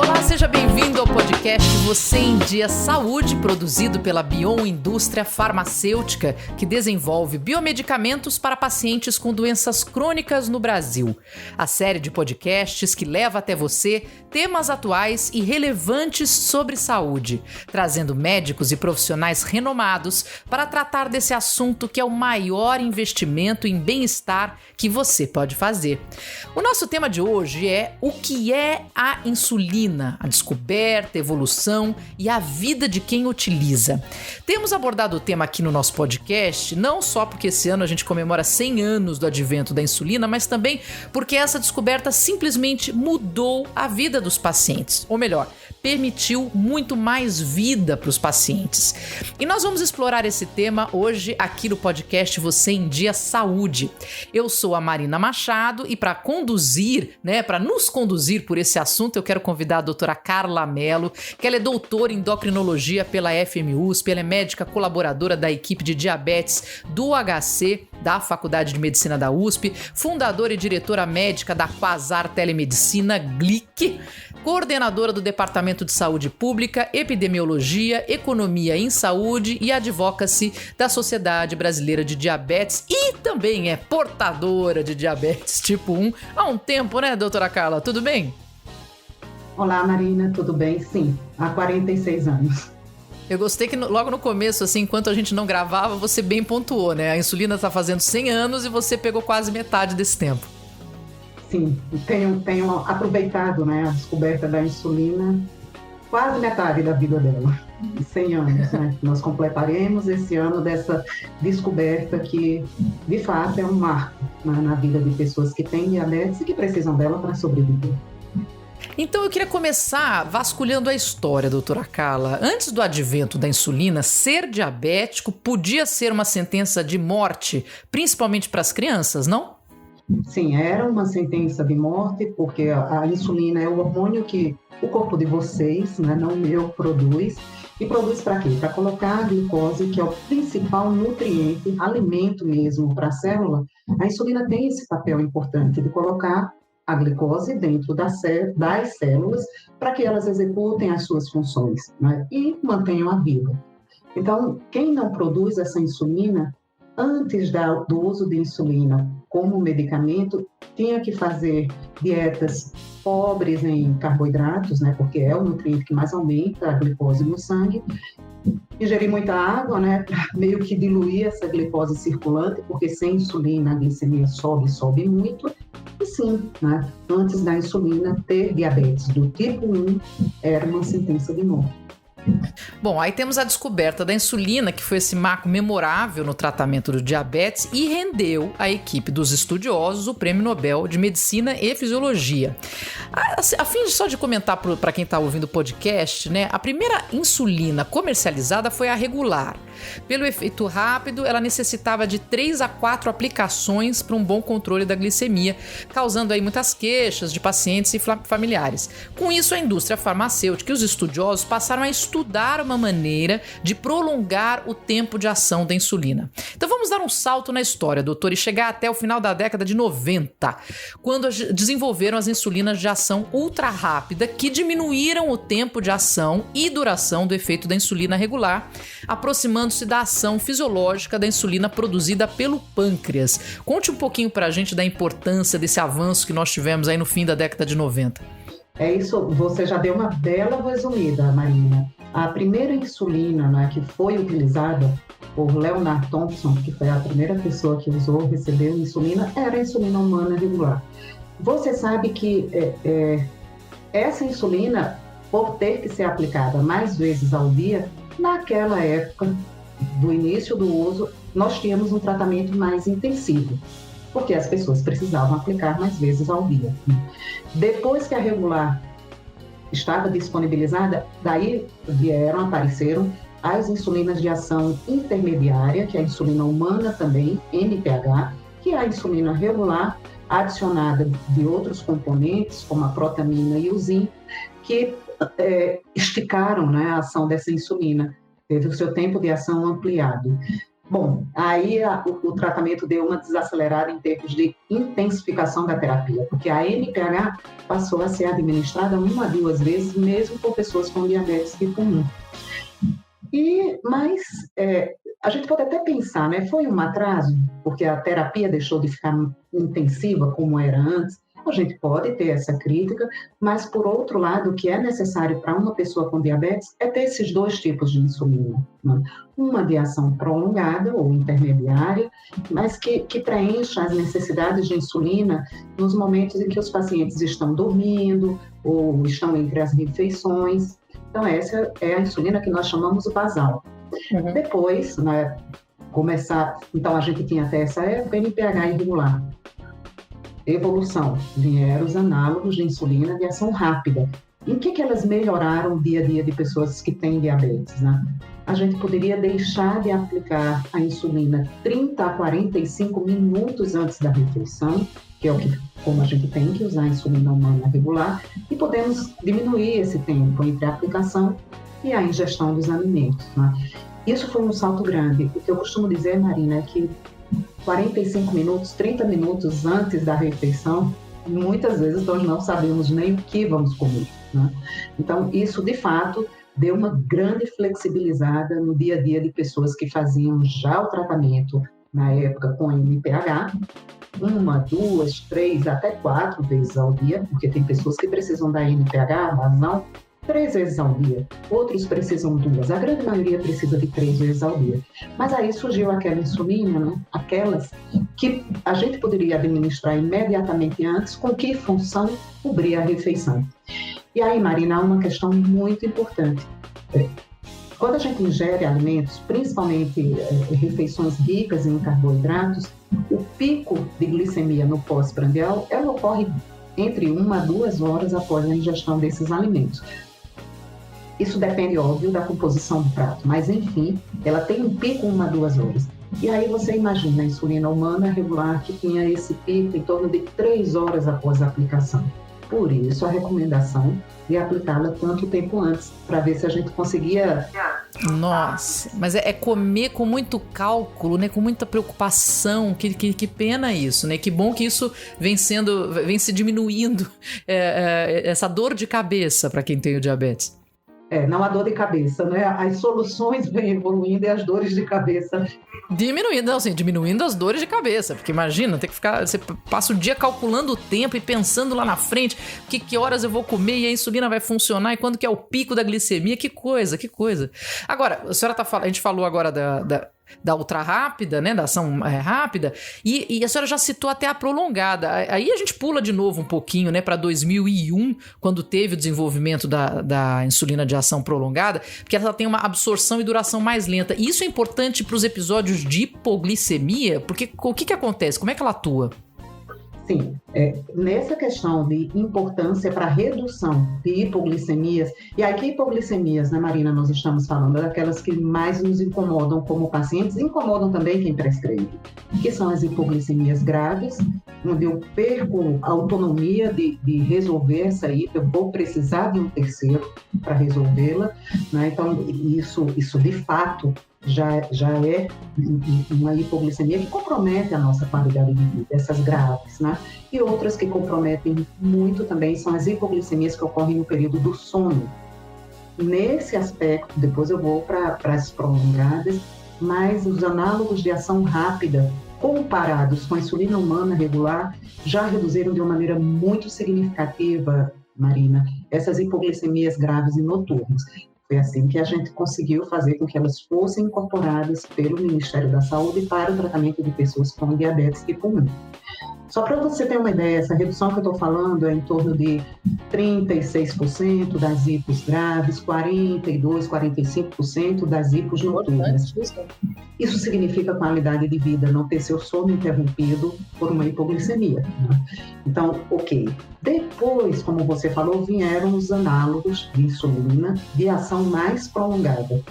Olá, seja bem-vindo ao podcast Você em Dia Saúde, produzido pela Bion Indústria Farmacêutica, que desenvolve biomedicamentos para pacientes com doenças crônicas no Brasil. A série de podcasts que leva até você temas atuais e relevantes sobre saúde, trazendo médicos e profissionais renomados para tratar desse assunto que é o maior investimento em bem-estar que você pode fazer. O nosso tema de hoje é o que é a insulina, a descoberta, a evolução e a vida de quem utiliza. Temos abordado o tema aqui no nosso podcast, não só porque esse ano a gente comemora 100 anos do advento da insulina, mas também porque essa descoberta simplesmente mudou a vida dos pacientes, ou melhor, permitiu muito mais vida para os pacientes. E nós vamos explorar esse tema hoje aqui no podcast Você em Dia Saúde. Eu sou a Marina Machado e para nos conduzir por esse assunto, eu quero convidar a doutora Carla Mello, que ela é doutora em endocrinologia pela FMUSP, ela é médica colaboradora da equipe de diabetes do HC, da Faculdade de Medicina da USP, fundadora e diretora médica da Quasar Telemedicina GLIC, coordenadora do Departamento de Saúde Pública, Epidemiologia, Economia em Saúde e Advocacy da Sociedade Brasileira de Diabetes e também é portadora de diabetes tipo 1 há um tempo, né, doutora Carla? Tudo bem? Olá, Marina, tudo bem? Sim, há 46 anos. Eu gostei que logo no começo, assim, enquanto a gente não gravava, você bem pontuou, né? A insulina está fazendo 100 anos e você pegou quase metade desse tempo. Sim, tenho aproveitado, né, a descoberta da insulina, quase metade da vida dela, 100 anos, né? Nós completaremos esse ano dessa descoberta que, de fato, é um marco, né, na vida de pessoas que têm diabetes e que precisam dela para sobreviver. Então eu queria começar vasculhando a história, doutora Carla. Antes do advento da insulina, ser diabético podia ser uma sentença de morte, principalmente para as crianças, não? Sim, era uma sentença de morte, porque a insulina é o hormônio que o corpo de vocês, né, não o meu, produz. E produz para quê? Para colocar a glicose, que é o principal nutriente, alimento mesmo para a célula. A insulina tem esse papel importante de colocar a glicose dentro das células para que elas executem as suas funções, né, e mantenham a vida. Então, quem não produz essa insulina, antes do uso de insulina como medicamento, tinha que fazer dietas pobres em carboidratos, né, porque é o nutriente que mais aumenta a glicose no sangue, ingerir muita água, né, para meio que diluir essa glicose circulante, porque sem insulina a glicemia sobe muito. E sim, né, antes da insulina, ter diabetes do tipo 1 era uma sentença de morte. Bom, aí temos a descoberta da insulina, que foi esse marco memorável no tratamento do diabetes e rendeu à equipe dos estudiosos o Prêmio Nobel de Medicina e Fisiologia. A fim só de comentar para quem está ouvindo o podcast, né, a primeira insulina comercializada foi a regular. Pelo efeito rápido, ela necessitava de 3 a 4 aplicações para um bom controle da glicemia, causando aí muitas queixas de pacientes e familiares. Com isso, a indústria farmacêutica e os estudiosos passaram a estudar uma maneira de prolongar o tempo de ação da insulina. Então vamos dar um salto na história, doutor, e chegar até o final da década de 90, quando desenvolveram as insulinas de ação ultra rápida, que diminuíram o tempo de ação e duração do efeito da insulina regular, aproximando-se da ação fisiológica da insulina produzida pelo pâncreas. Conte um pouquinho pra gente da importância desse avanço que nós tivemos aí no fim da década de 90. É isso, você já deu uma bela resumida, Marina. A primeira insulina, né, que foi utilizada por Leonard Thompson, que foi a primeira pessoa que recebeu insulina, era a insulina humana regular. Você sabe que essa insulina, por ter que ser aplicada mais vezes ao dia, naquela época do início do uso, nós tínhamos um tratamento mais intensivo, porque as pessoas precisavam aplicar mais vezes ao dia. Depois que a regular estava disponibilizada, daí apareceram as insulinas de ação intermediária, que é a insulina humana também, NPH, que é a insulina regular, adicionada de outros componentes, como a protamina e o zinco, que esticaram, né, a ação dessa insulina, teve o seu tempo de ação ampliado. Bom, aí o tratamento deu uma desacelerada em termos de intensificação da terapia, porque a NPH passou a ser administrada 1 a 2 vezes, mesmo por pessoas com diabetes tipo 1. Mas a gente pode até pensar, né? Foi um atraso, porque a terapia deixou de ficar intensiva como era antes. A gente pode ter essa crítica, mas, por outro lado, o que é necessário para uma pessoa com diabetes é ter esses 2 tipos de insulina, né? Uma de ação prolongada ou intermediária, mas que preencha as necessidades de insulina nos momentos em que os pacientes estão dormindo ou estão entre as refeições. Então, essa é a insulina que nós chamamos basal. Uhum. Depois, né, então a gente tinha até essa época NPH irregular. Evolução, vieram os análogos de insulina de ação rápida. Em que elas melhoraram o dia a dia de pessoas que têm diabetes, né? A gente poderia deixar de aplicar a insulina 30 a 45 minutos antes da refeição, que é como a gente tem que usar a insulina humana regular, e podemos diminuir esse tempo entre a aplicação e a ingestão dos alimentos, né? Isso foi um salto grande. O que eu costumo dizer, Marina, é que 45 minutos, 30 minutos antes da refeição, muitas vezes nós não sabemos nem o que vamos comer, né? Então, isso, de fato, deu uma grande flexibilizada no dia a dia de pessoas que faziam já o tratamento, na época, com NPH, 1, 2, 3, até 4 vezes ao dia, porque tem pessoas que precisam da NPH, mas não 3 vezes ao dia, outros precisam 2, a grande maioria precisa de 3 vezes ao dia. Mas aí surgiu aquela insulina, né? Aquelas que a gente poderia administrar imediatamente antes, com que função cobrir a refeição. E aí, Marina, há uma questão muito importante. Quando a gente ingere alimentos, principalmente refeições ricas em carboidratos, o pico de glicemia no pós-prandial ela ocorre entre 1 a 2 horas após a ingestão desses alimentos. Isso depende, óbvio, da composição do prato, mas, enfim, ela tem um pico 1 a 2 horas. E aí você imagina a insulina humana regular que tinha esse pico em torno de 3 horas após a aplicação. Por isso, a recomendação de aplicá-la tanto tempo antes, para ver se a gente conseguia... Nossa, mas é comer com muito cálculo, né? Com muita preocupação. Que pena isso, né? Que bom que isso vem se diminuindo, essa dor de cabeça para quem tem o diabetes. Não a dor de cabeça, né? As soluções vêm evoluindo e as dores de cabeça... Diminuindo as dores de cabeça, porque imagina, tem que ficar, você passa o dia calculando o tempo e pensando lá na frente, que horas eu vou comer e a insulina vai funcionar e quando que é o pico da glicemia, que coisa. Agora, a senhora a gente falou agora da ultra rápida, né, da ação rápida, e a senhora já citou até a prolongada. Aí a gente pula de novo um pouquinho, né, para 2001, quando teve o desenvolvimento da insulina de ação prolongada, porque ela tem uma absorção e duração mais lenta. E isso é importante para os episódios de hipoglicemia, porque o que acontece? Como é que ela atua? Sim, nessa questão de importância para a redução de hipoglicemias, e aqui hipoglicemias, né, Marina, nós estamos falando daquelas que mais nos incomodam como pacientes, incomodam também quem prescreve, que são as hipoglicemias graves, onde eu perco a autonomia de resolver essa hipo, eu vou precisar de um terceiro para resolvê-la, né? Então isso de fato já é uma hipoglicemia que compromete a nossa qualidade de vida, essas graves, né? E outras que comprometem muito também são as hipoglicemias que ocorrem no período do sono. Nesse aspecto, depois eu vou para as prolongadas, mas os análogos de ação rápida, comparados com a insulina humana regular, já reduziram de uma maneira muito significativa, Marina, essas hipoglicemias graves e noturnas. Foi assim que a gente conseguiu fazer com que elas fossem incorporadas pelo Ministério da Saúde para o tratamento de pessoas com diabetes tipo 1. Só para você ter uma ideia, essa redução que eu estou falando é em torno de 36% das hipos graves, 42%, 45% das hipos noturnas. Isso significa qualidade de vida, não ter seu sono interrompido por uma hipoglicemia, né? Então, ok. Depois, como você falou, vieram os análogos de insulina de ação mais prolongada.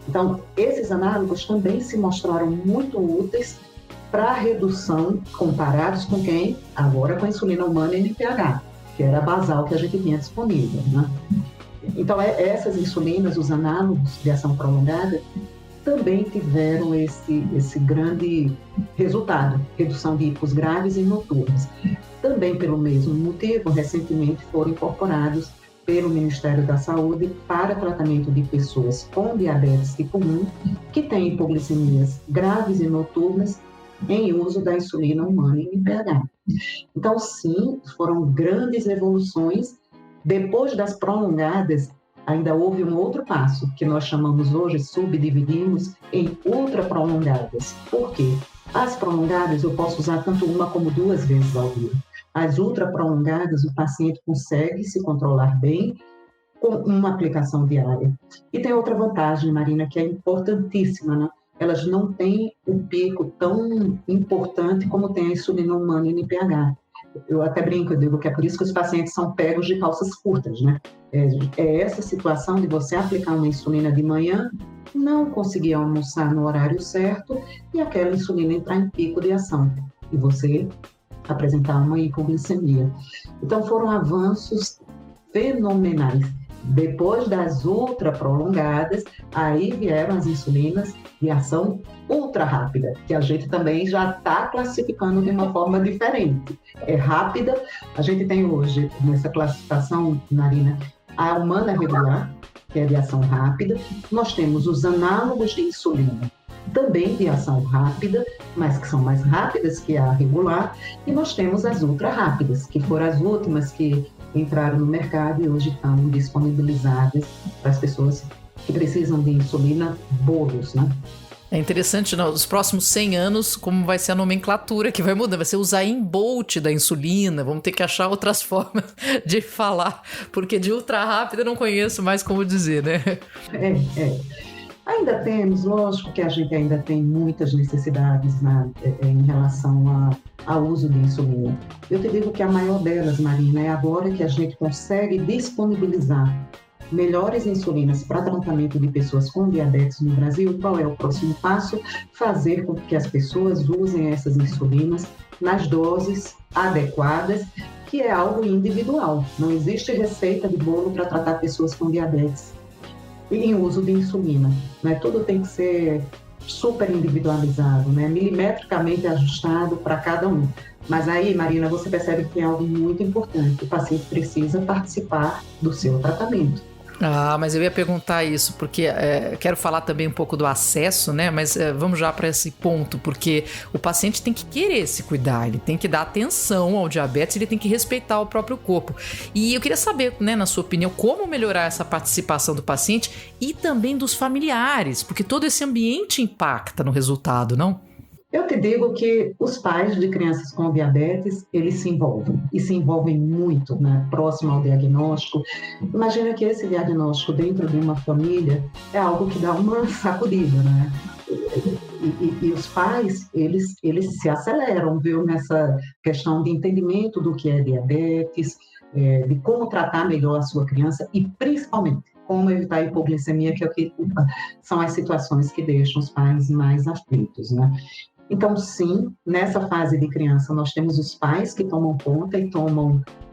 Então, esses análogos também se mostraram muito úteis para redução, comparados com quem? Agora com a insulina humana NPH, que era a basal que a gente tinha disponível, né? Então, essas insulinas, os análogos de ação prolongada, também tiveram esse grande resultado, redução de icos graves e noturnos. Também pelo mesmo motivo, recentemente foram incorporados pelo Ministério da Saúde para tratamento de pessoas com diabetes tipo 1, que têm hipoglicemias graves e noturnas, em uso da insulina humana em IPH. Então, sim, foram grandes evoluções. Depois das prolongadas, ainda houve um outro passo, que nós chamamos hoje, subdividimos em ultra prolongadas. Por quê? As prolongadas eu posso usar tanto uma como 2 vezes ao dia. As ultra prolongadas, o paciente consegue se controlar bem com uma aplicação diária. E tem outra vantagem, Marina, que é importantíssima, né? Elas não têm um pico tão importante como tem a insulina humana em IPH. Eu até brinco, eu digo que é por isso que os pacientes são pegos de calças curtas, né? É essa situação de você aplicar uma insulina de manhã, não conseguir almoçar no horário certo e aquela insulina entrar em pico de ação e você apresentar uma hipoglicemia. Então foram avanços fenomenais. Depois das ultra prolongadas, aí vieram as insulinas de ação ultra rápida, que a gente também já está classificando de uma forma diferente. É rápida, a gente tem hoje, nessa classificação, Marina, a humana regular, que é de ação rápida, nós temos os análogos de insulina, também de ação rápida, mas que são mais rápidas que a regular, e nós temos as ultra rápidas, que foram as últimas que entraram no mercado e hoje estão disponibilizadas para as pessoas que precisam de insulina bolos, né? É interessante, nos próximos 100 anos, como vai ser a nomenclatura que vai mudar, vai ser o Usain Bolt da insulina, vamos ter que achar outras formas de falar, porque de ultra rápida eu não conheço mais como dizer, né? Ainda temos, lógico que a gente ainda tem muitas necessidades em relação ao uso de insulina. Eu te digo que a maior delas, Marina, é agora que a gente consegue disponibilizar melhores insulinas para tratamento de pessoas com diabetes no Brasil. Qual é o próximo passo? Fazer com que as pessoas usem essas insulinas nas doses adequadas, que é algo individual. Não existe receita de bolo para tratar pessoas com diabetes em uso de insulina, né? Tudo tem que ser super individualizado, né? Milimetricamente ajustado para cada um. Mas aí, Marina, você percebe que é algo muito importante. O paciente precisa participar do seu tratamento. Ah, mas eu ia perguntar isso, porque quero falar também um pouco do acesso, né? Mas vamos já para esse ponto, porque o paciente tem que querer se cuidar, ele tem que dar atenção ao diabetes, ele tem que respeitar o próprio corpo. E eu queria saber, né, na sua opinião, como melhorar essa participação do paciente e também dos familiares, porque todo esse ambiente impacta no resultado, não? Eu te digo que os pais de crianças com diabetes, eles se envolvem, e se envolvem muito, né, próximo ao diagnóstico. Imagina que esse diagnóstico dentro de uma família é algo que dá uma sacudida, né? E os pais, eles se aceleram, viu, nessa questão de entendimento do que é diabetes, de como tratar melhor a sua criança e, principalmente, como evitar a hipoglicemia, que é o que são as situações que deixam os pais mais aflitos, né? Então, sim, nessa fase de criança, nós temos os pais que tomam conta e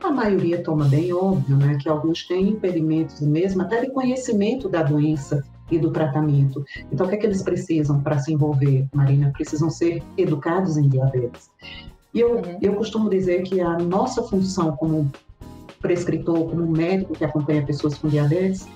a maioria toma bem, óbvio, né, que alguns têm impedimentos mesmo, até de conhecimento da doença e do tratamento. Então, o que é que eles precisam para se envolver, Marina? Precisam ser educados em diabetes. E eu costumo dizer que a nossa função como prescritor, como médico que acompanha pessoas com diabetes,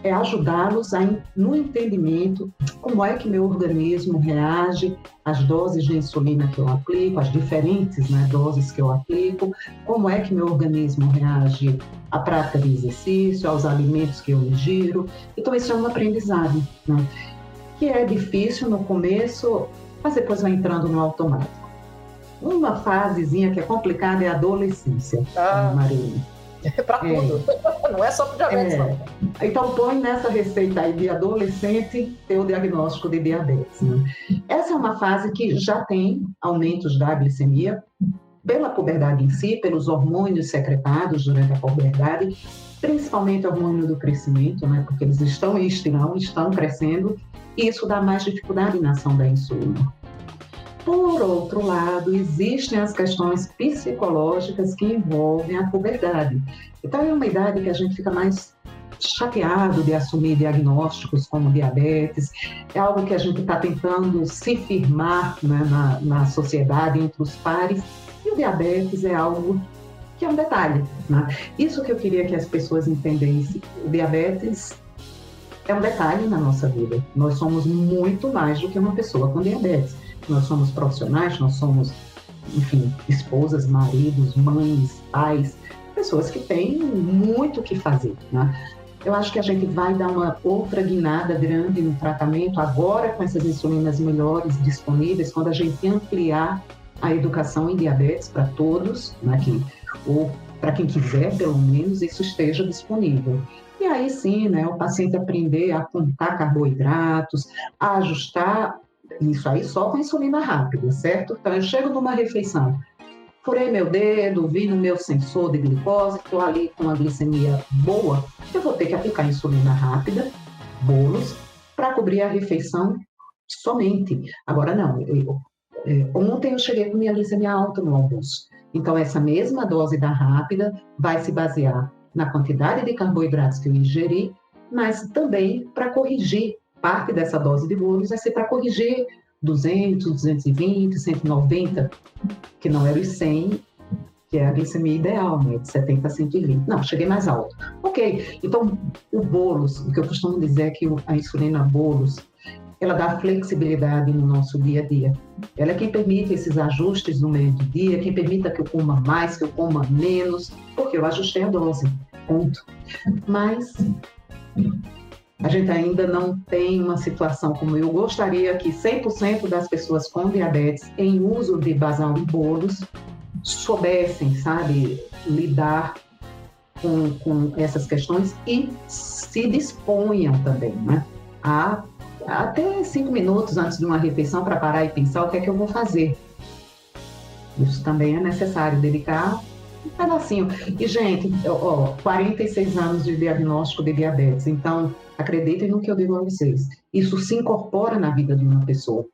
é ajudá-los no entendimento de como é que meu organismo reage às doses de insulina que eu aplico, às diferentes, né, doses que eu aplico, como é que meu organismo reage à prática de exercício, aos alimentos que eu ingiro. Então, isso é um aprendizado, né, que é difícil no começo, mas depois vai entrando no automático. Uma fasezinha que é complicada é a adolescência, Marina. Para tudo, não é só para diabetes, não. Então, põe nessa receita aí de adolescente ter o diagnóstico de diabetes, né? Essa é uma fase que já tem aumentos da glicemia pela puberdade em si, pelos hormônios secretados durante a puberdade, principalmente o hormônio do crescimento, né? Porque eles estão crescendo, e isso dá mais dificuldade na ação da insulina. Por outro lado, existem as questões psicológicas que envolvem a puberdade. Então, é uma idade que a gente fica mais chateado de assumir diagnósticos como diabetes, é algo que a gente está tentando se firmar, né, na sociedade, entre os pares, e o diabetes é algo que é um detalhe, né? Isso que eu queria que as pessoas entendessem, o diabetes é um detalhe na nossa vida. Nós somos muito mais do que uma pessoa com diabetes. Nós somos profissionais, nós somos, enfim, esposas, maridos, mães, pais, pessoas que têm muito o que fazer, né? Eu acho que a gente vai dar uma outra guinada grande no tratamento agora com essas insulinas melhores disponíveis, quando a gente ampliar a educação em diabetes para todos, né, ou para quem quiser, pelo menos, isso esteja disponível. E aí sim, né, o paciente aprender a contar carboidratos, a ajustar, isso aí só com insulina rápida, certo? Então eu chego numa refeição, furei meu dedo, vi no meu sensor de glicose, estou ali com uma glicemia boa, eu vou ter que aplicar insulina rápida, bolos, para cobrir a refeição somente. Agora não, ontem eu cheguei com minha glicemia alta no almoço, então essa mesma dose da rápida vai se basear na quantidade de carboidratos que eu ingeri, mas também para corrigir parte dessa dose de bolos, vai ser para corrigir 200, 220, 190, que não era os 100, que é a glicemia ideal, né, de 70 a 120. Não, cheguei mais alto. Ok, então o bolos, o que eu costumo dizer é que a insulina bolos, ela dá flexibilidade no nosso dia a dia. Ela é quem permite esses ajustes no meio do dia, quem permita que eu coma mais, que eu coma menos, porque eu ajustei a dose, ponto. Mas a gente ainda não tem uma situação como eu gostaria que 100% das pessoas com diabetes em uso de basal e bolos soubessem, sabe, lidar com essas questões e se disponham também, né, a até 5 minutos antes de uma refeição para parar e pensar o que é que eu vou fazer. Isso também é necessário, dedicar um pedacinho. E, gente, 46 anos de diagnóstico de diabetes, então, acreditem no que eu digo a vocês, isso se incorpora na vida de uma pessoa.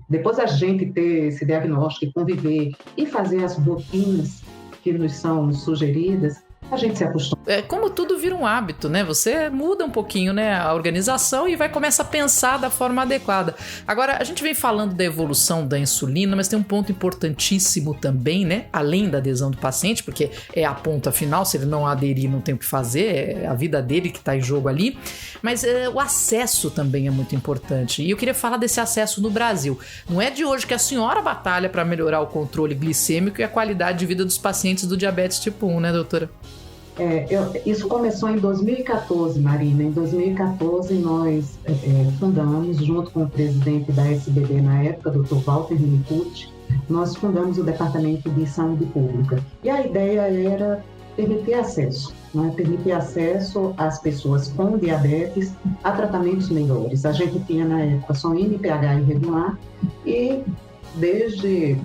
Depois a gente ter esse diagnóstico, conviver e fazer as rotinas que nos são sugeridas, a gente se acostuma. É como tudo vira um hábito, né? Você muda um pouquinho, né, a organização e vai começar a pensar da forma adequada. Agora, a gente vem falando da evolução da insulina, mas tem um ponto importantíssimo também, né? Além da adesão do paciente, porque é a ponta final, se ele não aderir não tem o que fazer, é a vida dele que está em jogo ali. Mas o acesso também é muito importante. E eu queria falar desse acesso no Brasil. Não é de hoje que a senhora batalha para melhorar o controle glicêmico e a qualidade de vida dos pacientes do diabetes tipo 1, né, doutora? Isso começou em 2014, Marina. Em 2014, nós fundamos, junto com o presidente da SBD na época, Dr. Walter Minicucci, nós fundamos o Departamento de Saúde Pública. E a ideia era permitir acesso, né? Permitir acesso às pessoas com diabetes a tratamentos melhores. A gente tinha, na época, só NPH irregular e desde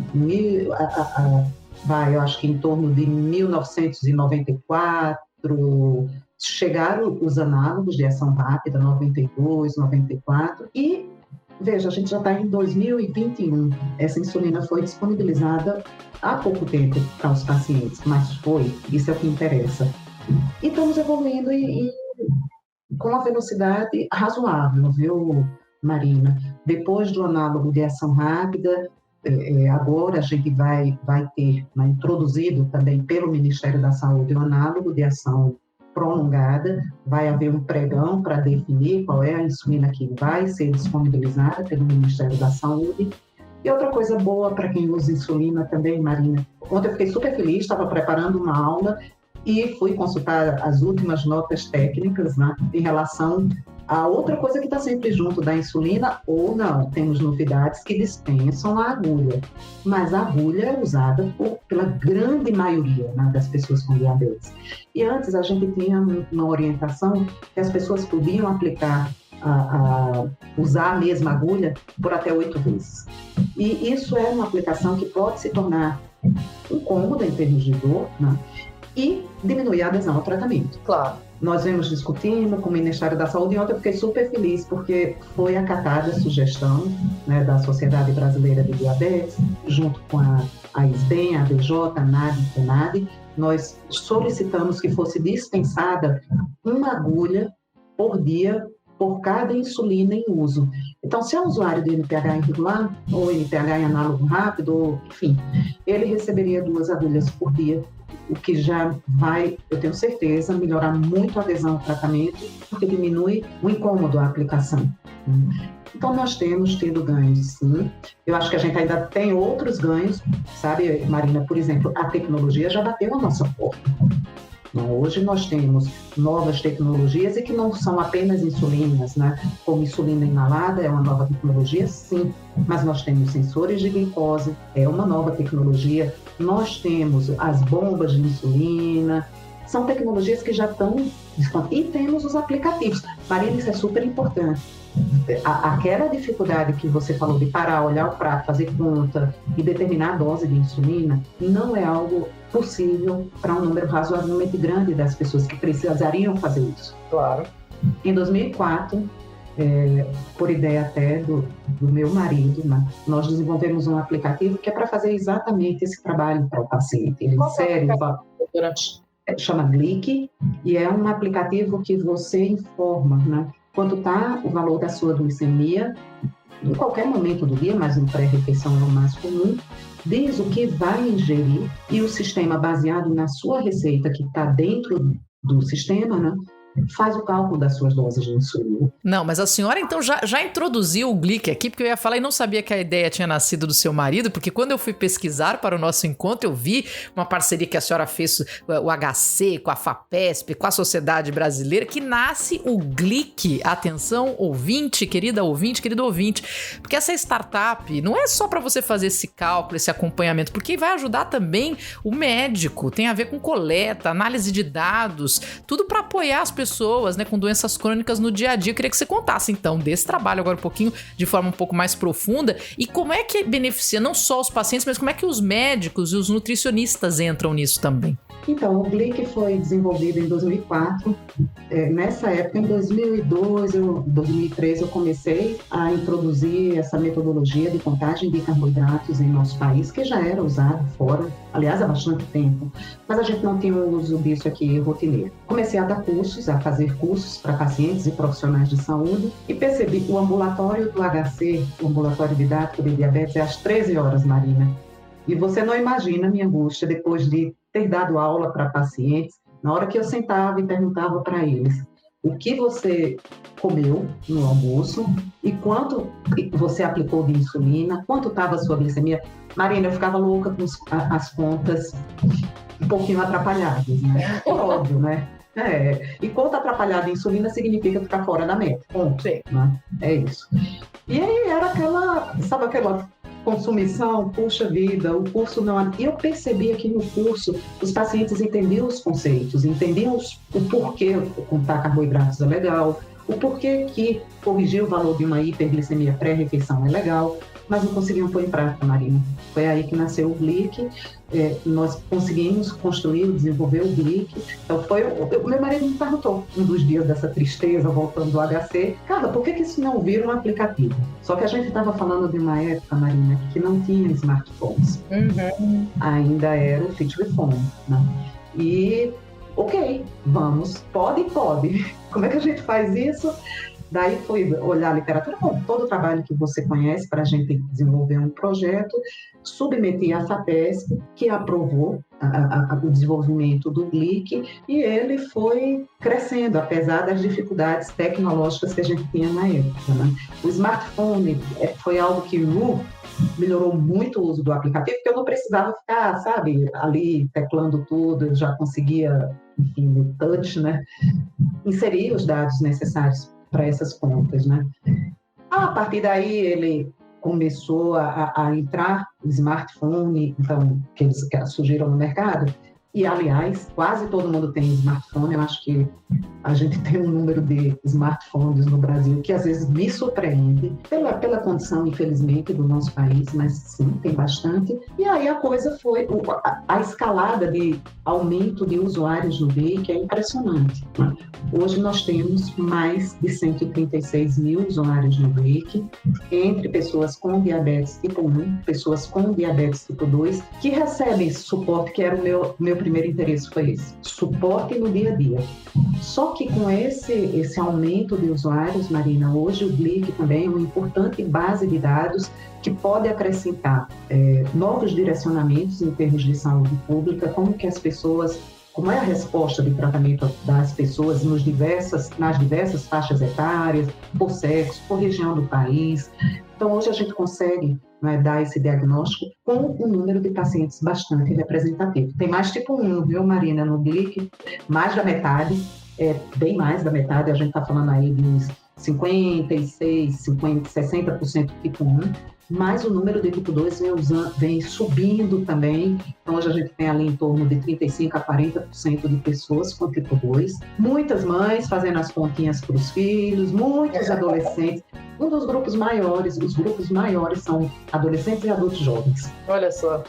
eu acho que em torno de 1994, chegaram os análogos de ação rápida, 92, 94, e, veja, a gente já está em 2021. Essa insulina foi disponibilizada há pouco tempo para os pacientes, mas isso é o que interessa. E estamos evoluindo com uma velocidade razoável, viu, Marina? Depois do análogo de ação rápida, agora a gente vai ter, né, introduzido também pelo Ministério da Saúde o análogo de ação prolongada, vai haver um pregão para definir qual é a insulina que vai ser disponibilizada pelo Ministério da Saúde. E outra coisa boa para quem usa insulina também, Marina, ontem eu fiquei super feliz, estava preparando uma aula e fui consultar as últimas notas técnicas, né, em relação a outra coisa que está sempre junto da insulina, ou não, temos novidades que dispensam a agulha, mas a agulha é usada pela grande maioria, né, das pessoas com diabetes. E antes a gente tinha uma orientação que as pessoas podiam aplicar, usar a mesma agulha por até 8 vezes. E isso é uma aplicação que pode se tornar incômoda em termos de dor, né, e diminuir a adesão ao tratamento. Claro. Nós vemos discutindo com o Ministério da Saúde, e ontem eu fiquei super feliz, porque foi acatada a sugestão, né, da Sociedade Brasileira de Diabetes, junto com a ISBEM, a ABJ, a NAD e a FENAD. Nós solicitamos que fosse dispensada uma agulha por dia por cada insulina em uso. Então, se é usuário de NPH irregular, ou NPH em análogo rápido, ou, enfim, ele receberia 2 agulhas por dia, o que já vai, eu tenho certeza, melhorar muito a adesão ao tratamento, porque diminui o incômodo à aplicação. Então, nós temos tido ganhos, sim. Eu acho que a gente ainda tem outros ganhos, sabe, Marina? Por exemplo, a tecnologia já bateu a nossa porta. Hoje nós temos novas tecnologias e que não são apenas insulinas, né? Como insulina inalada é uma nova tecnologia, sim, mas nós temos sensores de glicose, é uma nova tecnologia, nós temos as bombas de insulina, são tecnologias que já estão disponíveis, e temos os aplicativos. Marina, isso é super importante. Aquela dificuldade que você falou de parar, olhar o prato, fazer conta e determinar a dose de insulina, não é algo possível para um número razoavelmente grande das pessoas que precisariam fazer isso. Claro. Em 2004, por ideia até do meu marido, né, nós desenvolvemos um aplicativo que é para fazer exatamente esse trabalho para o paciente. Ele insere, chama Glic, e é um aplicativo que você informa, né, quanto está o valor da sua glicemia, em qualquer momento do dia, mas no pré-refeição é o mais comum, diz o que vai ingerir, e o sistema, baseado na sua receita, que está dentro do sistema, né, faz o cálculo das suas doses de insulina. Não, mas a senhora então já introduziu o Glic aqui, porque eu ia falar e não sabia que a ideia tinha nascido do seu marido, porque quando eu fui pesquisar para o nosso encontro, eu vi uma parceria que a senhora fez, o HC, com a FAPESP, com a Sociedade Brasileira, que nasce o Glic. Atenção, ouvinte, querido ouvinte, porque essa startup não é só para você fazer esse cálculo, esse acompanhamento, porque vai ajudar também o médico, tem a ver com coleta, análise de dados, tudo para apoiar as pessoas, né, com doenças crônicas no dia a dia. Eu queria que você contasse, então, desse trabalho agora um pouquinho, de forma um pouco mais profunda, e como é que beneficia não só os pacientes, mas como é que os médicos e os nutricionistas entram nisso também? Então, o Glic foi desenvolvido em 2004. Nessa época, em 2003, eu comecei a introduzir essa metodologia de contagem de carboidratos em nosso país, que já era usado fora, aliás, há bastante tempo, mas a gente não tinha o uso disso aqui rotineiro. Comecei a dar cursos, a fazer cursos para pacientes e profissionais de saúde, e percebi que o ambulatório do HC, o ambulatório didático de diabetes, é às 13 horas, Marina. E você não imagina a minha angústia depois de ter dado aula para pacientes, na hora que eu sentava e perguntava para eles o que você comeu no almoço e quanto você aplicou de insulina, quanto estava a sua glicemia. Marina, eu ficava louca com as contas um pouquinho atrapalhadas, né? Óbvio, né? E conta atrapalhada de insulina significa ficar fora da meta. Ponto. Né? É isso. E aí era aquela consumição, puxa vida, o curso não... E eu percebia que no curso os pacientes entendiam os conceitos, entendiam o porquê contar carboidratos é legal, o porquê que corrigir o valor de uma hiperglicemia pré-refeição é legal, mas não conseguiam pôr em prática, Marina. Foi aí que nasceu o Glic. Nós conseguimos construir, desenvolver o Glic. Então, o meu marido me perguntou, um dos dias dessa tristeza, voltando do HC, cara, por que isso não vira um aplicativo? Só que a gente estava falando de uma época, Marina, que não tinha smartphones. Uhum. Ainda era o feature phone, né? E, ok, vamos, pode. Como é que a gente faz isso? Daí fui olhar a literatura, todo o trabalho que você conhece para a gente desenvolver um projeto, submeti à FAPESP, que aprovou o desenvolvimento do Glic, e ele foi crescendo, apesar das dificuldades tecnológicas que a gente tinha na época. Né? O smartphone foi algo que melhorou muito o uso do aplicativo, porque eu não precisava ficar, ali teclando tudo, eu já conseguia, enfim, no touch, né, inserir os dados necessários para essas contas, né? A partir daí ele começou a entrar o smartphone, então, que eles surgiram no mercado, E, aliás, quase todo mundo tem smartphone. Eu acho que a gente tem um número de smartphones no Brasil que às vezes me surpreende pela condição, infelizmente, do nosso país, mas sim, tem bastante. E aí a coisa foi, a escalada de aumento de usuários no BEIC é impressionante, né? Hoje nós temos mais de 136 mil usuários no BEIC, entre pessoas com diabetes tipo 1, pessoas com diabetes tipo 2, que recebem esse suporte, que era o meu primeiro interesse, foi esse, suporte no dia a dia. Só que com esse aumento de usuários, Marina, hoje o GLIC também é uma importante base de dados que pode acrescentar novos direcionamentos em termos de saúde pública, como é a resposta de tratamento das pessoas nas diversas faixas etárias, por sexo, por região do país. Então, hoje a gente consegue, né, dar esse diagnóstico com um número de pacientes bastante representativo. Tem mais tipo 1, viu, Marina, no GLIC, mais da metade, bem mais da metade, a gente está falando aí de uns 56, 50, 60% tipo 1, mas o número de tipo 2 vem subindo também. Então, hoje a gente tem ali em torno de 35% a 40% de pessoas com tipo 2. Muitas mães fazendo as continhas para os filhos, muitos adolescentes. Um dos grupos maiores, os grupos maiores são adolescentes e adultos jovens. Olha só.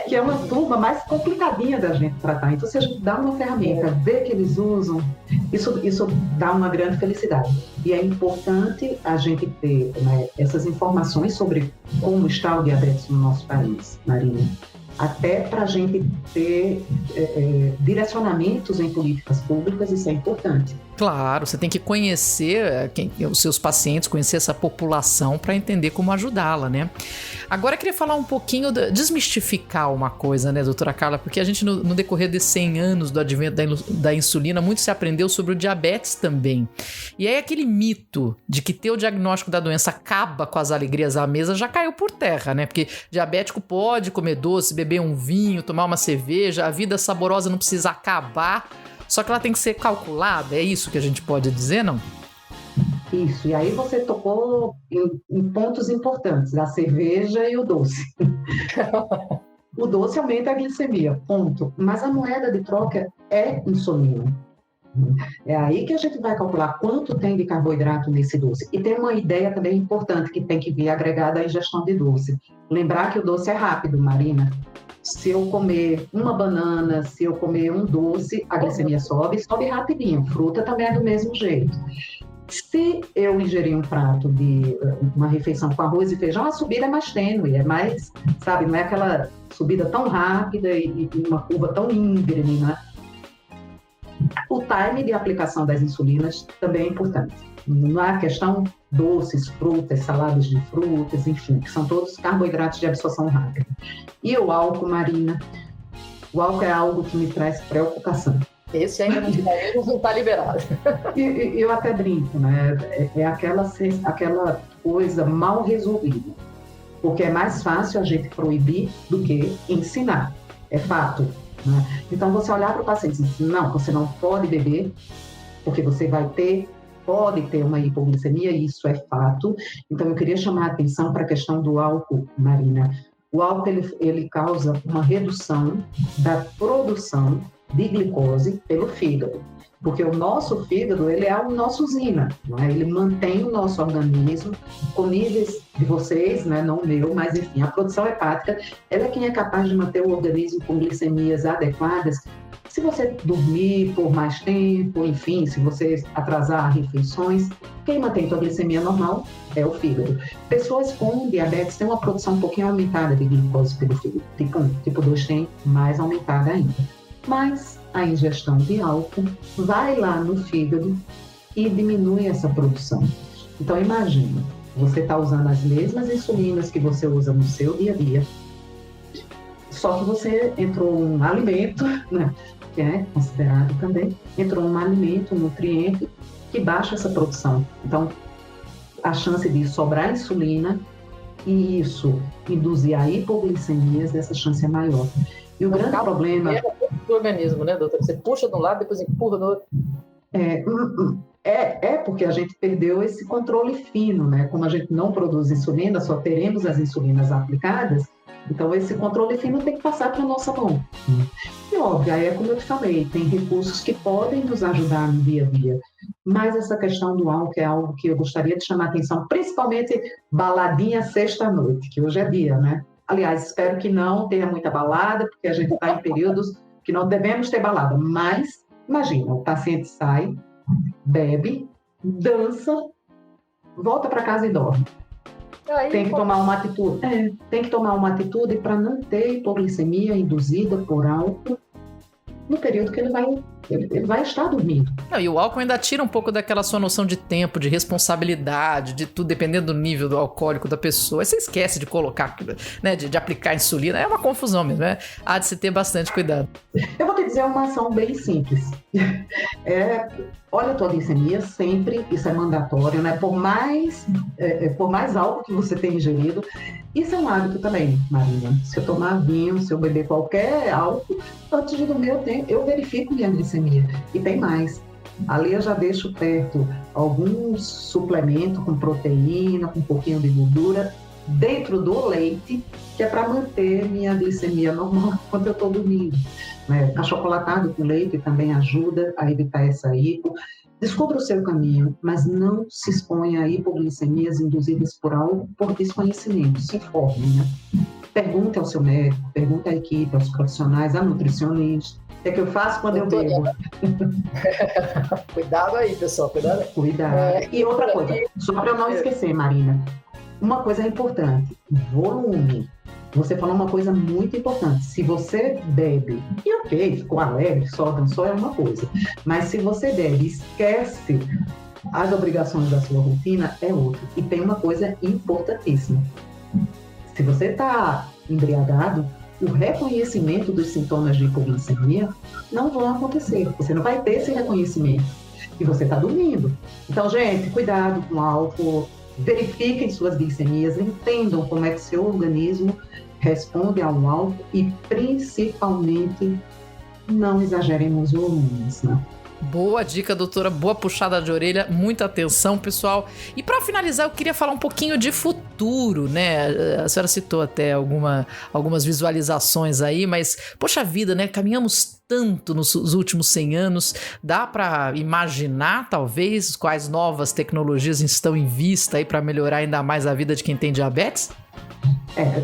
Que é uma turma mais complicadinha da gente tratar. Então, se a gente dá uma ferramenta, vê que eles usam, isso dá uma grande felicidade. E é importante a gente ter, né, essas informações sobre como está o diabetes no nosso país, Marina, até para a gente ter direcionamentos em políticas públicas, isso é importante. Claro, você tem que conhecer os seus pacientes, conhecer essa população para entender como ajudá-la, né? Agora eu queria falar um pouquinho, desmistificar uma coisa, né, doutora Carla? Porque a gente, no decorrer de 100 anos do advento da insulina, muito se aprendeu sobre o diabetes também. E aí aquele mito de que ter o diagnóstico da doença acaba com as alegrias à mesa já caiu por terra, né? Porque diabético pode comer doce, beber um vinho, tomar uma cerveja, a vida saborosa não precisa acabar. Só que ela tem que ser calculada, é isso que a gente pode dizer, não? Isso, e aí você tocou em pontos importantes, a cerveja e o doce. O doce aumenta a glicemia, ponto. Mas a moeda de troca é insulina. É aí que a gente vai calcular quanto tem de carboidrato nesse doce. E tem uma ideia também importante que tem que vir agregada à ingestão de doce. Lembrar que o doce é rápido, Marina. Se eu comer uma banana, se eu comer um doce, a glicemia sobe rapidinho. Fruta também é do mesmo jeito. Se eu ingerir um prato de uma refeição com arroz e feijão, a subida é mais tênue, é mais, sabe, não é aquela subida tão rápida e uma curva tão íngreme, né? O time de aplicação das insulinas também é importante. Não é a questão doces, frutas, saladas de frutas, enfim, que são todos carboidratos de absorção rápida. E o álcool, Marina, o álcool é algo que me traz preocupação. Esse ainda não está liberado. Eu até brinco, né? É aquela coisa mal resolvida. Porque é mais fácil a gente proibir do que ensinar. É fato, né? Então, você olhar para o paciente e dizer, não, você não pode beber, porque você pode ter uma hipoglicemia, e isso é fato. Então, eu queria chamar a atenção para a questão do álcool, Marina. O álcool, ele causa uma redução da produção de glicose pelo fígado, porque o nosso fígado, ele é a nossa usina, né? Ele mantém o nosso organismo com níveis de vocês, né? Não o meu, mas enfim, a produção hepática, ela é quem é capaz de manter o organismo com glicemias adequadas. Se você dormir por mais tempo, enfim, se você atrasar refeições, quem mantém a glicemia normal é o fígado. Pessoas com diabetes têm uma produção um pouquinho aumentada de glicose pelo fígado. Tipo 1, tipo 2 tem mais aumentada ainda. Mas a ingestão de álcool vai lá no fígado e diminui essa produção. Então, imagina, você está usando as mesmas insulinas que você usa no seu dia a dia, só que você entrou um alimento, né, que é considerado também, entrou um alimento, um nutriente que baixa essa produção. Então, a chance de sobrar insulina e isso induzir a hipoglicemias, essa chance é maior. E o grande problema... do organismo, né, doutora? Você puxa de um lado, depois empurra do outro. Porque a gente perdeu esse controle fino, né? Como a gente não produz insulina, só teremos as insulinas aplicadas, Então, esse controle fino tem que passar para a nossa mão. E, óbvio, aí é como eu te falei, tem recursos que podem nos ajudar no dia a dia, mas essa questão do álcool é algo que eu gostaria de chamar a atenção, principalmente baladinha sexta-noite, que hoje é dia, né? Aliás, espero que não tenha muita balada, porque a gente está em períodos que não devemos ter balada, mas, imagina, o paciente sai, bebe, dança, volta para casa e dorme. Tem que tomar uma atitude. Tem que tomar uma atitude para não ter hipoglicemia induzida por álcool no período que ele vai estar dormindo. Não, e o álcool ainda tira um pouco daquela sua noção de tempo, de responsabilidade, de tudo, dependendo do nível do alcoólico da pessoa. Aí você esquece de colocar, né, de aplicar insulina. É uma confusão mesmo, né? Há de se ter bastante cuidado. Eu vou te dizer uma ação bem simples. Olha a tua glicemia sempre, isso é mandatório, né? Por mais álcool que você tenha ingerido, isso é um hábito também, Marina. Se eu tomar vinho, se eu beber qualquer álcool, antes de dormir eu verifico minha glicemia. E tem mais. Ali eu já deixo perto algum suplemento com proteína, com um pouquinho de gordura, dentro do leite, que é para manter minha glicemia normal quando eu estou dormindo. Achocolatado com leite também ajuda a evitar essa hipo. Descubra o seu caminho, mas não se exponha a hipoglicemias induzidas por álcool por desconhecimento. Se informe, né? Pergunte ao seu médico, pergunte à equipe, aos profissionais, à nutricionista. O que é que eu faço quando eu bebo? Cuidado aí, pessoal, cuidado aí. Cuidado. E outra coisa, só para eu não esquecer, Marina, uma coisa importante, volume. Você falou uma coisa muito importante. Se você bebe, e ok, ficou alegre, só dançou, é uma coisa. Mas se você bebe e esquece as obrigações da sua rotina, é outra. E tem uma coisa importantíssima. Se você está embriagado, o reconhecimento dos sintomas de hipoglicemia não vão acontecer. Você não vai ter esse reconhecimento. E você está dormindo. Então, gente, cuidado com o álcool. Verifiquem suas glicemias, entendam como é que seu organismo responde ao álcool e, principalmente, não exagerem nos volumes, né? Boa dica, doutora, boa puxada de orelha, muita atenção, pessoal. E para finalizar, eu queria falar um pouquinho de futuro, né? A senhora citou até algumas visualizações aí, mas, poxa vida, né? Caminhamos tanto nos últimos 100 anos, dá para imaginar, talvez, quais novas tecnologias estão em vista aí para melhorar ainda mais a vida de quem tem diabetes?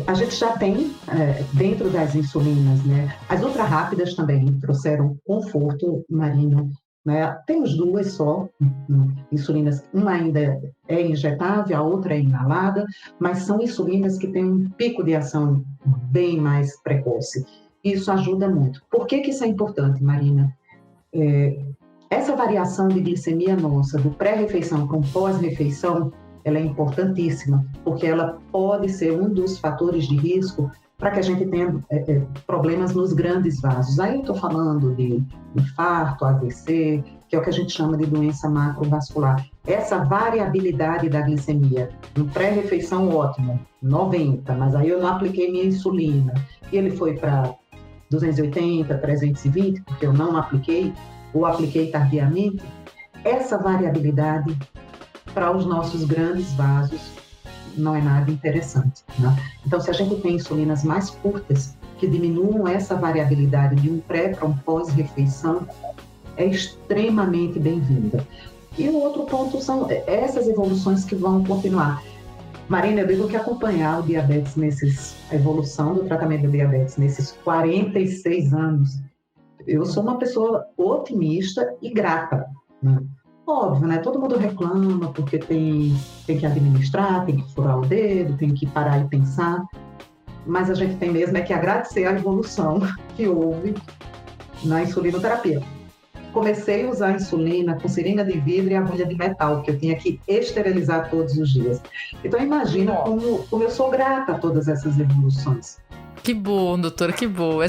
A gente já tem, dentro das insulinas, né? As ultra rápidas também trouxeram conforto, Marina, né? Temos duas só, insulinas, uma ainda é injetável, a outra é inalada, mas são insulinas que têm um pico de ação bem mais precoce. Isso ajuda muito. Por que isso é importante, Marina? Essa variação de glicemia nossa, do pré-refeição para um pós-refeição, ela é importantíssima, porque ela pode ser um dos fatores de risco para que a gente tenha problemas nos grandes vasos. Aí eu estou falando de infarto, AVC, que é o que a gente chama de doença macrovascular. Essa variabilidade da glicemia, no pré-refeição ótimo, 90, mas aí eu não apliquei minha insulina, e ele foi para 280, 320, porque eu não apliquei, ou apliquei tardiamente, essa variabilidade para os nossos grandes vasos não é nada interessante, né? Então, se a gente tem insulinas mais curtas, que diminuam essa variabilidade de um pré para um pós-refeição, é extremamente bem-vinda. E o outro ponto são essas evoluções que vão continuar. Marina, eu digo que acompanhar o diabetes a evolução do tratamento do diabetes nesses 46 anos, eu sou uma pessoa otimista e grata, né? Óbvio, né? Todo mundo reclama porque tem que administrar, tem que furar o dedo, tem que parar e pensar, mas a gente tem mesmo que agradecer a evolução que houve na insulinoterapia. Comecei a usar insulina com seringa de vidro e agulha de metal, que eu tinha que esterilizar todos os dias. Então, imagina como eu sou grata a todas essas evoluções. Que bom, doutora, que bom.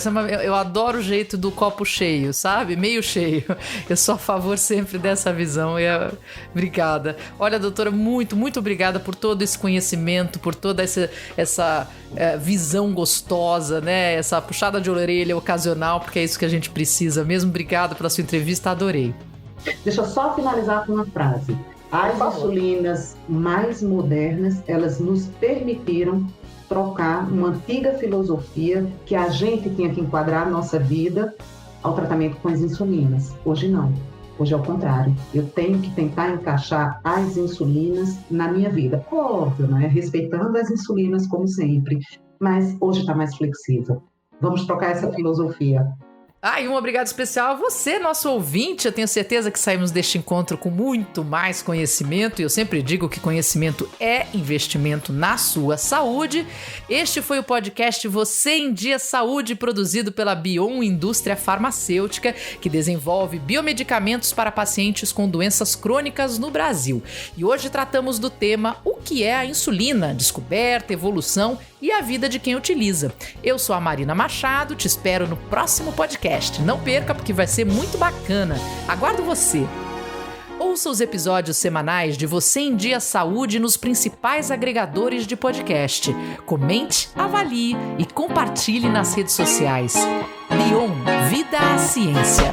Eu adoro o jeito do copo cheio, sabe? Meio cheio. Eu sou a favor sempre dessa visão. Obrigada. Olha, doutora, muito, muito obrigada por todo esse conhecimento, por toda essa visão gostosa, né? Essa puxada de orelha ocasional, porque é isso que a gente precisa mesmo. Obrigada pela sua entrevista, adorei. Deixa eu só finalizar com uma frase. As insulinas mais modernas, elas nos permitiram trocar uma antiga filosofia que a gente tinha que enquadrar a nossa vida ao tratamento com as insulinas. Hoje não. Hoje é o contrário. Eu tenho que tentar encaixar as insulinas na minha vida. Óbvio, né? Respeitando as insulinas como sempre, mas hoje está mais flexível. Vamos trocar essa filosofia. E um obrigado especial a você, nosso ouvinte. Eu tenho certeza que saímos deste encontro com muito mais conhecimento. E eu sempre digo que conhecimento é investimento na sua saúde. Este foi o podcast Você em Dia Saúde, produzido pela Bion Indústria Farmacêutica, que desenvolve biomedicamentos para pacientes com doenças crônicas no Brasil. E hoje tratamos do tema o que é a insulina, descoberta, evolução e a vida de quem utiliza. Eu sou a Marina Machado, te espero no próximo podcast. Não perca, porque vai ser muito bacana. Aguardo você! Ouça os episódios semanais de Você em Dia Saúde nos principais agregadores de podcast. Comente, avalie e compartilhe nas redes sociais. Bion, Vida à Ciência.